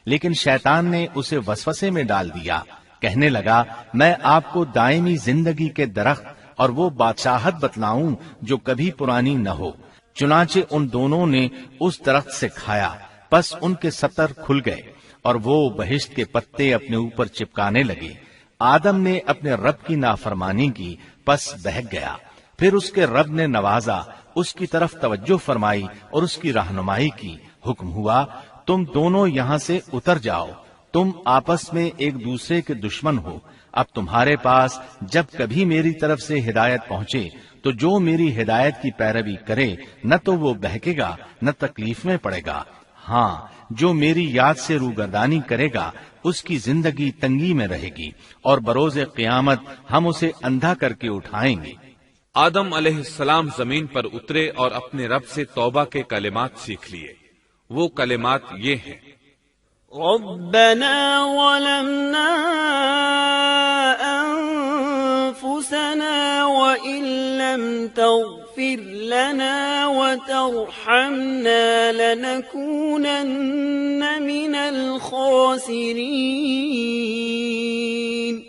لیکن شیطان نے اسے وسوسے میں ڈال دیا، کہنے لگا میں آپ کو دائمی زندگی کے درخت اور وہ بادشاہت بتلاؤں جو کبھی پرانی نہ ہو۔ چنانچہ ان دونوں نے اس درخت سے کھایا، پس ان کے ستر کھل گئے اور وہ بہشت کے پتے اپنے اوپر چپکانے لگے۔ آدم نے اپنے رب کی نافرمانی کی، پس بہک گیا۔ پھر اس کے رب نے نوازا، اس کی طرف توجہ فرمائی اور اس کی رہنمائی کی۔ حکم ہوا تم دونوں یہاں سے اتر جاؤ، تم آپس میں ایک دوسرے کے دشمن ہو۔ اب تمہارے پاس جب کبھی میری طرف سے ہدایت پہنچے تو جو میری ہدایت کی پیروی کرے نہ تو وہ بہکے گا نہ تکلیف میں پڑے گا، ہاں جو میری یاد سے روگردانی کرے گا اس کی زندگی تنگی میں رہے گی، اور بروز قیامت ہم اسے اندھا کر کے اٹھائیں گے۔ آدم علیہ السلام زمین پر اترے اور اپنے رب سے توبہ کے کلمات سیکھ لیے۔ وہ کلمات یہ ہیں: ربنا ظلمنا انفسنا وان لم تغفر لنا وترحمنا لنكونن من الخاسرین۔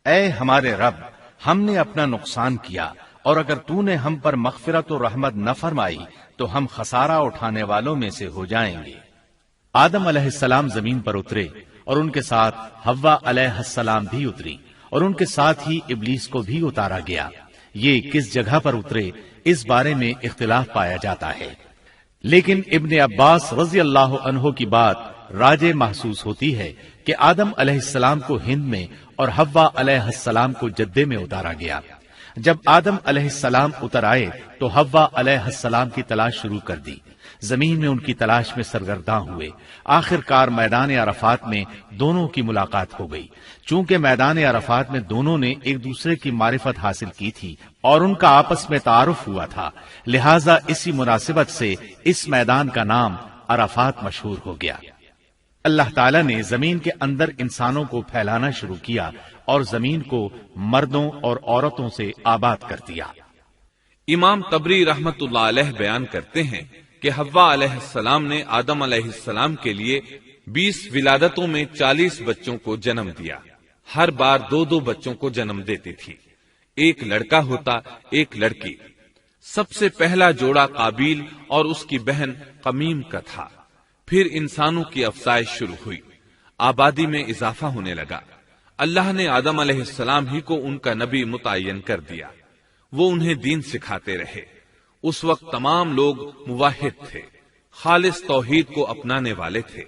اے ہمارے رب، ہم نے اپنا نقصان کیا، اور اگر تو نے ہم پر مغفرت و رحمت نہ فرمائی تو ہم خسارہ اٹھانے والوں میں سے ہو جائیں گے۔ آدم علیہ السلام زمین پر اترے اور ان کے ساتھ حوا علیہ السلام بھی اتری، اور ان کے ساتھ ہی ابلیس کو بھی اتارا گیا۔ یہ کس جگہ پر اترے اس بارے میں اختلاف پایا جاتا ہے، لیکن ابن عباس رضی اللہ عنہ کی بات راجح محسوس ہوتی ہے کہ آدم علیہ السلام کو ہند میں اور حوا علیہ السلام کو جدے میں اتارا گیا۔ جب آدم علیہ السلام اتر آئے تو حوا علیہ السلام کی تلاش شروع کر دی، زمین میں ان کی تلاش میں سرگرداں ہوئے۔ آخر کار میدان عرفات میں دونوں کی ملاقات ہو گئی۔ چونکہ میدان عرفات میں دونوں نے ایک دوسرے کی معرفت حاصل کی تھی اور ان کا آپس میں تعارف ہوا تھا، لہذا اسی مناسبت سے اس میدان کا نام عرفات مشہور ہو گیا۔ اللہ تعالیٰ نے زمین کے اندر انسانوں کو پھیلانا شروع کیا اور زمین کو مردوں اور عورتوں سے آباد کر دیا۔ امام طبری رحمت اللہ علیہ بیان کرتے ہیں کہ حوا علیہ السلام نے آدم علیہ السلام کے لیے 20 ولادتوں میں 40 بچوں کو جنم دیا۔ ہر بار 2 بچوں کو جنم دیتی تھی، ایک لڑکا ہوتا ایک لڑکی۔ سب سے پہلا جوڑا قابیل اور اس کی بہن قمیم کا تھا۔ پھر انسانوں کی افزائش شروع ہوئی، آبادی میں اضافہ ہونے لگا۔ اللہ نے آدم علیہ السلام ہی کو ان کا نبی متعین کر دیا۔ وہ انہیں دین سکھاتے رہے۔ اس وقت تمام لوگ موحد تھے، خالص توحید کو اپنانے والے تھے،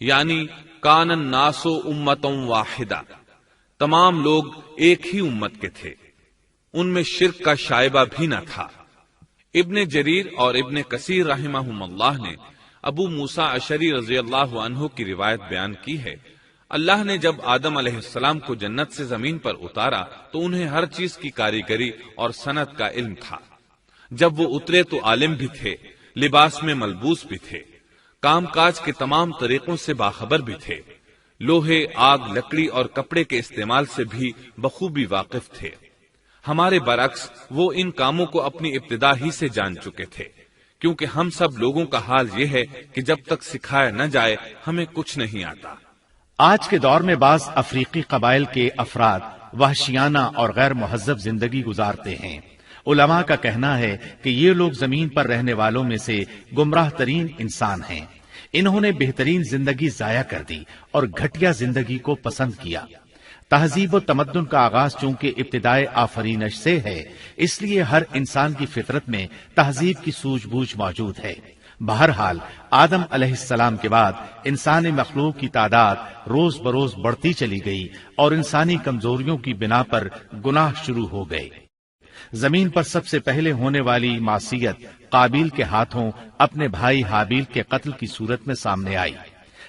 یعنی کان الناس امۃ واحدہ، تمام لوگ ایک ہی امت کے تھے، ان میں شرک کا شائبہ بھی نہ تھا۔ ابن جریر اور ابن کثیر رحمہم اللہ نے ابو موسیٰ اشعری رضی اللہ عنہ کی روایت بیان کی ہے، اللہ نے جب آدم علیہ السلام کو جنت سے زمین پر اتارا تو انہیں ہر چیز کی کاریگری اور صنعت کا علم تھا۔ جب وہ اترے تو عالم بھی تھے، لباس میں ملبوس بھی تھے، کام کاج کے تمام طریقوں سے باخبر بھی تھے، لوہے، آگ، لکڑی اور کپڑے کے استعمال سے بھی بخوبی واقف تھے۔ ہمارے برعکس وہ ان کاموں کو اپنی ابتدا ہی سے جان چکے تھے، کیونکہ ہم سب لوگوں کا حال یہ ہے کہ جب تک سکھایا نہ جائے ہمیں کچھ نہیں آتا۔ آج کے دور میں بعض افریقی قبائل کے افراد وحشیانہ اور غیر مہذب زندگی گزارتے ہیں۔ علماء کا کہنا ہے کہ یہ لوگ زمین پر رہنے والوں میں سے گمراہ ترین انسان ہیں۔ انہوں نے بہترین زندگی ضائع کر دی اور گھٹیا زندگی کو پسند کیا۔ تہذیب و تمدن کا آغاز چونکہ ابتدائے آفرینش سے ہے، اس لیے ہر انسان کی فطرت میں تہذیب کی سوجھ بوجھ موجود ہے۔ بہرحال آدم علیہ السلام کے بعد انسانی مخلوق کی تعداد روز بروز بڑھتی چلی گئی اور انسانی کمزوریوں کی بنا پر گناہ شروع ہو گئے۔ زمین پر سب سے پہلے ہونے والی معصیت قابیل کے ہاتھوں اپنے بھائی حابیل کے قتل کی صورت میں سامنے آئی۔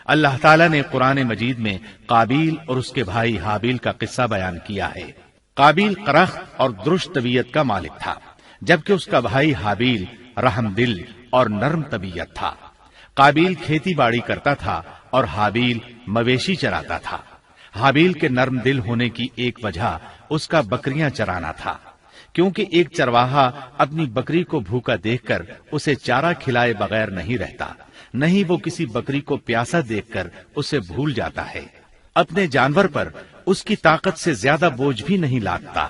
اللہ تعالیٰ نے قرآن مجید میں قابیل اور اس کے بھائی حابیل کا قصہ بیان کیا ہے۔ قابیل قرخت اور درشت طبیعت کا مالک تھا، جبکہ اس کا بھائی حابیل رحم دل اور نرم طبیعت تھا۔ قابیل کھیتی باڑی کرتا تھا اور حابیل مویشی چراتا تھا۔ حابیل کے نرم دل ہونے کی ایک وجہ اس کا بکریاں چرانا تھا، کیونکہ ایک چرواہا اپنی بکری کو بھوکا دیکھ کر اسے چارہ کھلائے بغیر نہیں رہتا۔ نہیں وہ کسی بکری کو پیاسا دیکھ کر اسے بھول جاتا ہے، اپنے جانور پر اس کی طاقت سے زیادہ بوجھ بھی نہیں لادتا۔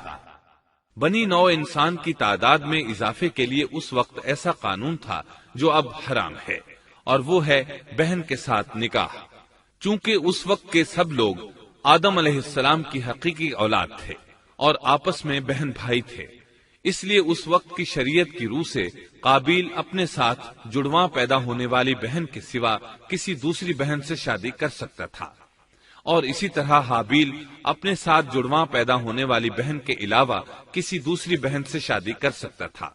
بنی نوع انسان کی تعداد میں اضافے کے لیے اس وقت ایسا قانون تھا جو اب حرام ہے، اور وہ ہے بہن کے ساتھ نکاح۔ چونکہ اس وقت کے سب لوگ آدم علیہ السلام کی حقیقی اولاد تھے اور آپس میں بہن بھائی تھے، اس لیے اس وقت کی شریعت کی روح سے قابیل اپنے ساتھ جڑواں پیدا ہونے والی بہن کے سوا کسی دوسری بہن سے شادی کر سکتا تھا، اور اسی طرح حابیل اپنے ساتھ جڑواں پیدا ہونے والی بہن کے علاوہ کسی دوسری بہن سے شادی کر سکتا تھا۔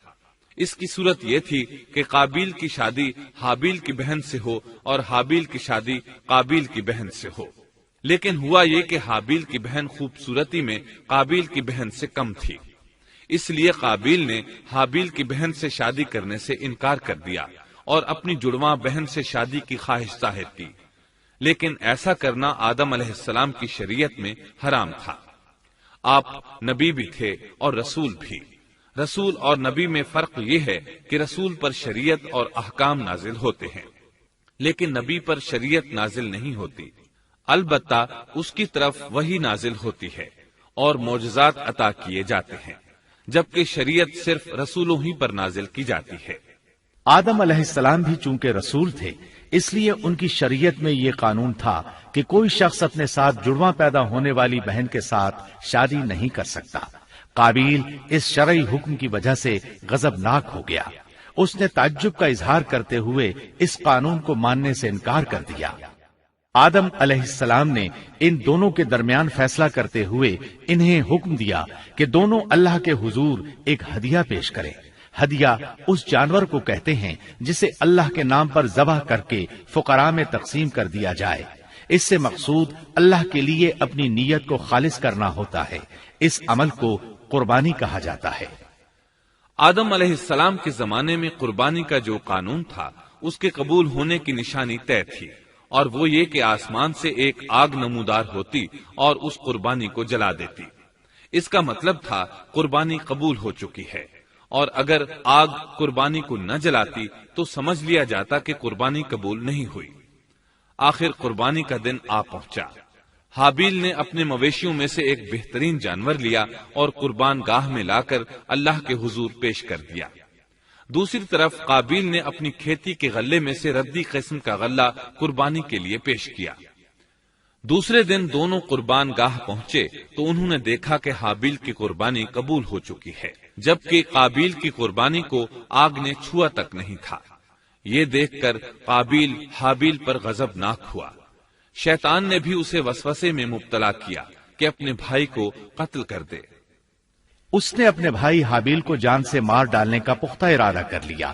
اس کی صورت یہ تھی کہ قابیل کی شادی حابیل کی بہن سے ہو اور حابیل کی شادی قابیل کی بہن سے ہو، لیکن ہوا یہ کہ حابیل کی بہن خوبصورتی میں قابیل کی بہن سے کم تھی، اس لیے قابیل نے حابیل کی بہن سے شادی کرنے سے انکار کر دیا اور اپنی جڑواں بہن سے شادی کی خواہش ظاہر کی، لیکن ایسا کرنا آدم علیہ السلام کی شریعت میں حرام تھا۔ آپ نبی بھی تھے اور رسول بھی۔ رسول اور نبی میں فرق یہ ہے کہ رسول پر شریعت اور احکام نازل ہوتے ہیں، لیکن نبی پر شریعت نازل نہیں ہوتی، البتہ اس کی طرف وحی نازل ہوتی ہے اور معجزات عطا کیے جاتے ہیں، جبکہ شریعت صرف رسولوں ہی پر نازل کی جاتی ہے۔ آدم علیہ السلام بھی چونکہ رسول تھے، اس لیے ان کی شریعت میں یہ قانون تھا کہ کوئی شخص اپنے ساتھ جڑواں پیدا ہونے والی بہن کے ساتھ شادی نہیں کر سکتا۔ قابیل اس شرعی حکم کی وجہ سے غضبناک ہو گیا، اس نے تعجب کا اظہار کرتے ہوئے اس قانون کو ماننے سے انکار کر دیا۔ آدم علیہ السلام نے ان دونوں کے درمیان فیصلہ کرتے ہوئے انہیں حکم دیا کہ دونوں اللہ کے حضور ایک ہدیہ پیش کریں۔ ہدیہ اس جانور کو کہتے ہیں جسے اللہ کے نام پر ذبح کر کے فقراء میں تقسیم کر دیا جائے۔ اس سے مقصود اللہ کے لیے اپنی نیت کو خالص کرنا ہوتا ہے۔ اس عمل کو قربانی کہا جاتا ہے۔ آدم علیہ السلام کے زمانے میں قربانی کا جو قانون تھا اس کے قبول ہونے کی نشانی طے تھی، اور وہ یہ کہ آسمان سے ایک آگ نمودار ہوتی اور اس قربانی کو جلا دیتی۔ اس کا مطلب تھا قربانی قبول ہو چکی ہے، اور اگر آگ قربانی کو نہ جلاتی تو سمجھ لیا جاتا کہ قربانی قبول نہیں ہوئی۔ آخر قربانی کا دن آ پہنچا۔ حابیل نے اپنے مویشیوں میں سے ایک بہترین جانور لیا اور قربان گاہ میں لا کر اللہ کے حضور پیش کر دیا۔ دوسری طرف قابیل نے اپنی کھیتی کے غلے میں سے ردی قسم کا غلہ قربانی کے لیے پیش کیا۔ دوسرے دن دونوں قربان گاہ پہنچے تو انہوں نے دیکھا کہ حابیل کی قربانی قبول ہو چکی ہے، جبکہ قابیل کی قربانی کو آگ نے چھوا تک نہیں تھا۔ یہ دیکھ کر قابیل حابیل پر غضبناک ہوا۔ شیطان نے بھی اسے وسوسے میں مبتلا کیا کہ اپنے بھائی کو قتل کر دے۔ اس نے اپنے بھائی حابیل کو جان سے مار ڈالنے کا پختہ ارادہ کر لیا۔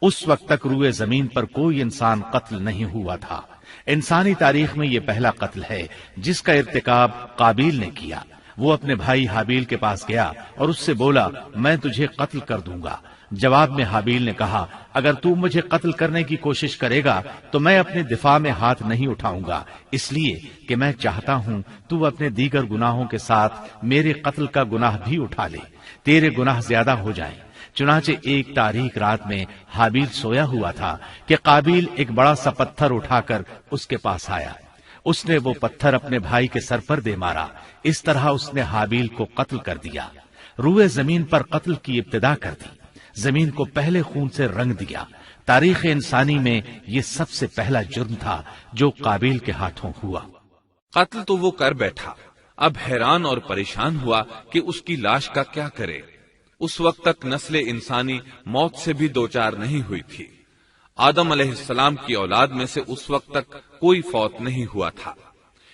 اس وقت تک روئے زمین پر کوئی انسان قتل نہیں ہوا تھا۔ انسانی تاریخ میں یہ پہلا قتل ہے جس کا ارتکاب قابیل نے کیا۔ وہ اپنے بھائی حابیل کے پاس گیا اور اس سے بولا، میں تجھے قتل کر دوں گا۔ جواب میں حابیل نے کہا، اگر تو مجھے قتل کرنے کی کوشش کرے گا تو میں اپنے دفاع میں ہاتھ نہیں اٹھاؤں گا، اس لیے کہ میں چاہتا ہوں تو اپنے دیگر گناہوں کے ساتھ میرے قتل کا گناہ بھی اٹھا لے، تیرے گناہ زیادہ ہو جائیں۔ چنانچہ ایک تاریک رات میں حابیل سویا ہوا تھا کہ قابیل ایک بڑا سا پتھر اٹھا کر اس کے پاس آیا۔ اس نے وہ پتھر اپنے بھائی کے سر پر دے مارا۔ اس طرح اس نے حابیل کو قتل کر دیا، روئے زمین پر قتل کی ابتدا کر دی، زمین کو پہلے خون سے رنگ دیا۔ تاریخ انسانی میں یہ سب سے پہلا جرم تھا جو قابیل کے ہاتھوں ہوا۔ قتل تو وہ کر بیٹھا، اب حیران اور پریشان ہوا کہ اس کی لاش کا کیا کرے۔ اس وقت تک نسل انسانی موت سے بھی دوچار نہیں ہوئی تھی۔ آدم علیہ السلام کی اولاد میں سے اس وقت تک کوئی فوت نہیں ہوا تھا،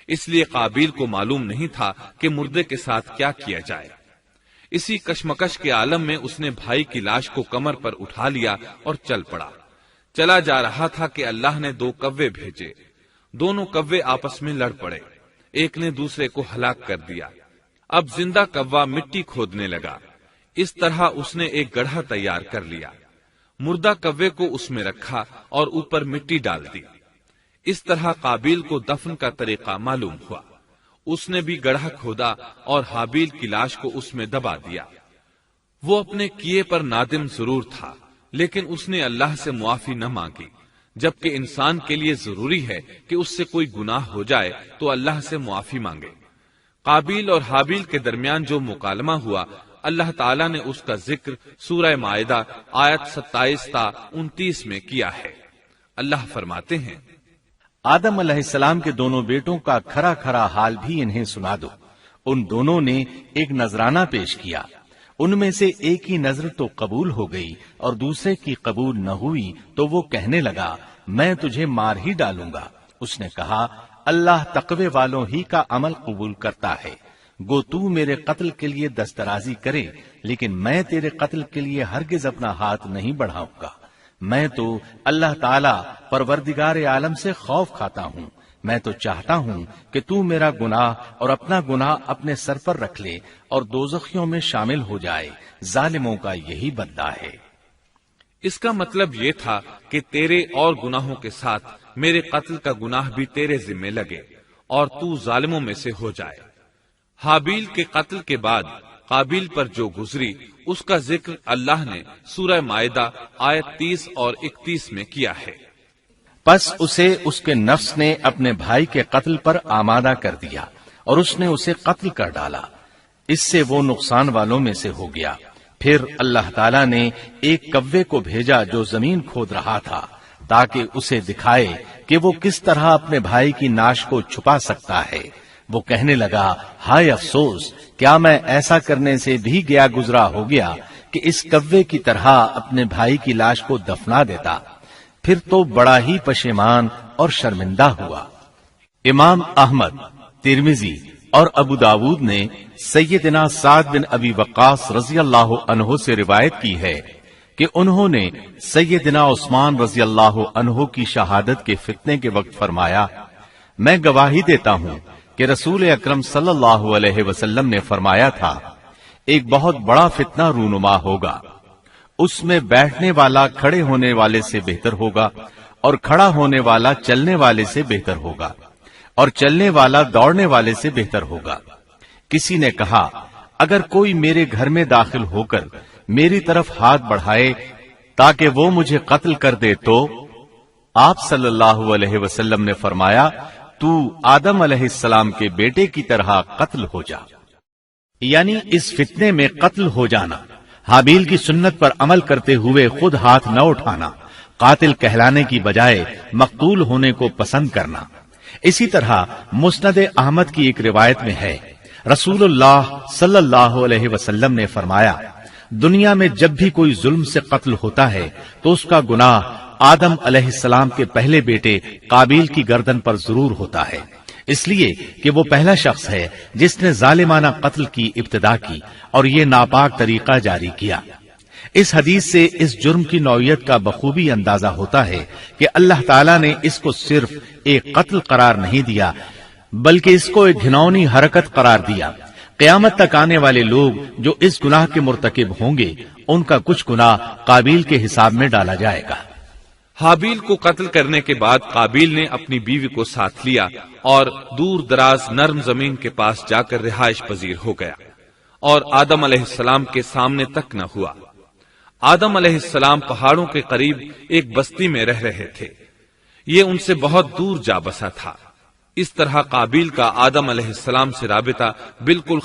اس لیے قابیل کو معلوم نہیں تھا کہ مردے کے ساتھ کیا کیا جائے۔ اسی کشمکش کے عالم میں اس نے بھائی کی لاش کو کمر پر اٹھا لیا اور چل پڑا۔ چلا جا رہا تھا کہ اللہ نے 2 کوے بھیجے۔ دونوں کوے آپس میں لڑ پڑے، ایک نے دوسرے کو ہلاک کر دیا۔ اب زندہ کوا مٹی کھودنے لگا۔ اس طرح اس نے ایک گڑھا تیار کر لیا، مردہ کوے کو اس میں رکھا اور اوپر مٹی ڈال دی۔ اس طرح قابیل کو دفن کا طریقہ معلوم ہوا۔ اس نے بھی گڑھا کھودا اور حابیل کی لاش کو اس میں دبا دیا۔ وہ اپنے کیے پر نادم ضرور تھا، لیکن اس نے اللہ سے معافی نہ مانگی۔ جبکہ انسان کے لیے ضروری ہے کہ اس سے کوئی گناہ ہو جائے تو اللہ سے معافی مانگے۔ قابیل اور حابیل کے درمیان جو مکالمہ ہوا، اللہ تعالیٰ نے اس کا ذکر سورہ مائدہ آیت 27 تا 29 میں کیا ہے۔ اللہ فرماتے ہیں، آدم علیہ السلام کے دونوں بیٹوں کا کھرا کھرا حال بھی انہیں سنا دو۔ ان دونوں نے ایک نذرانہ پیش کیا، ان میں سے ایک کی نذر تو قبول ہو گئی اور دوسرے کی قبول نہ ہوئی، تو وہ کہنے لگا میں تجھے مار ہی ڈالوں گا۔ اس نے کہا اللہ تقوی والوں ہی کا عمل قبول کرتا ہے، گو تو میرے قتل کے لیے دسترازی کرے، لیکن میں تیرے قتل کے لیے ہرگز اپنا ہاتھ نہیں بڑھاؤں گا۔ میں تو اللہ تعالی پروردگار عالم سے خوف کھاتا ہوں، میں تو چاہتا ہوں کہ تو میرا گناہ اور اپنا گناہ اپنے سر پر رکھ لے اور دوزخیوں میں شامل ہو جائے، ظالموں کا یہی بدلہ ہے۔ اس کا مطلب یہ تھا کہ تیرے اور گناہوں کے ساتھ میرے قتل کا گناہ بھی تیرے ذمہ لگے اور تو ظالموں میں سے ہو جائے۔ حابیل کے قتل کے بعد قابیل پر جو گزری اس کا ذکر اللہ نے سورہ مائدہ آیت 30 اور 31 میں کیا ہے۔ پس اسے اس کے نفس نے اپنے بھائی کے قتل پر آمادہ کر دیا اور اس نے اسے قتل کر ڈالا، اس سے وہ نقصان والوں میں سے ہو گیا۔ پھر اللہ تعالیٰ نے ایک کوے کو بھیجا جو زمین کھود رہا تھا تاکہ اسے دکھائے کہ وہ کس طرح اپنے بھائی کی ناش کو چھپا سکتا ہے۔ وہ کہنے لگا ہائے افسوس، کیا میں ایسا کرنے سے بھی گیا گزرا ہو گیا کہ اس کوے کی طرح اپنے بھائی کی لاش کو دفنا دیتا۔ پھر تو بڑا ہی پشیمان اور شرمندہ ہوا۔ امام احمد، ترمذی اور ابو داود نے سیدنا سعد بن ابی وقاص رضی اللہ عنہ سے روایت کی ہے کہ انہوں نے سیدنا عثمان رضی اللہ عنہ کی شہادت کے فتنے کے وقت فرمایا، میں گواہی دیتا ہوں کہ رسول اکرم صلی اللہ علیہ وسلم نے فرمایا تھا ایک بہت بڑا فتنہ رونما ہوگا، اس میں بیٹھنے والا کھڑے ہونے والے سے بہتر ہوگا اور کھڑا ہونے والا چلنے والے سے بہتر ہوگا اور چلنے والا دوڑنے والے سے بہتر ہوگا۔ کسی نے کہا اگر کوئی میرے گھر میں داخل ہو کر میری طرف ہاتھ بڑھائے تاکہ وہ مجھے قتل کر دے تو آپ صلی اللہ علیہ وسلم نے فرمایا تو آدم علیہ السلام کے بیٹے کی طرح قتل ہو جا، یعنی اس فتنے میں قتل ہو جانا، حابیل کی سنت پر عمل کرتے ہوئے خود ہاتھ نہ اٹھانا، قاتل کہلانے کی بجائے مقتول ہونے کو پسند کرنا۔ اسی طرح مسند احمد کی ایک روایت میں ہے رسول اللہ صلی اللہ علیہ وسلم نے فرمایا دنیا میں جب بھی کوئی ظلم سے قتل ہوتا ہے تو اس کا گناہ آدم علیہ السلام کے پہلے بیٹے قابیل کی گردن پر ضرور ہوتا ہے، اس لیے کہ وہ پہلا شخص ہے جس نے ظالمانہ قتل کی ابتدا کی اور یہ ناپاک طریقہ جاری کیا۔ اس حدیث سے اس جرم کی نوعیت کا بخوبی اندازہ ہوتا ہے کہ اللہ تعالیٰ نے اس کو صرف ایک قتل قرار نہیں دیا بلکہ اس کو ایک گھناؤنی حرکت قرار دیا۔ قیامت تک آنے والے لوگ جو اس گناہ کے مرتکب ہوں گے ان کا کچھ گناہ قابیل کے حساب میں ڈالا جائے گا۔ حابیل کو قتل کرنے کے بعد قابیل نے اپنی بیوی کو ساتھ لیا اور دور دراز نرم زمین کے پاس جا کر رہائش پذیر ہو گیا اور آدم علیہ السلام کے سامنے تک نہ ہوا۔ آدم علیہ السلام پہاڑوں کے قریب ایک بستی میں رہ رہے تھے، یہ ان سے بہت دور جا بسا تھا۔ اس طرح قابیل کا آدم علیہ السلام سے رابطہ بالکل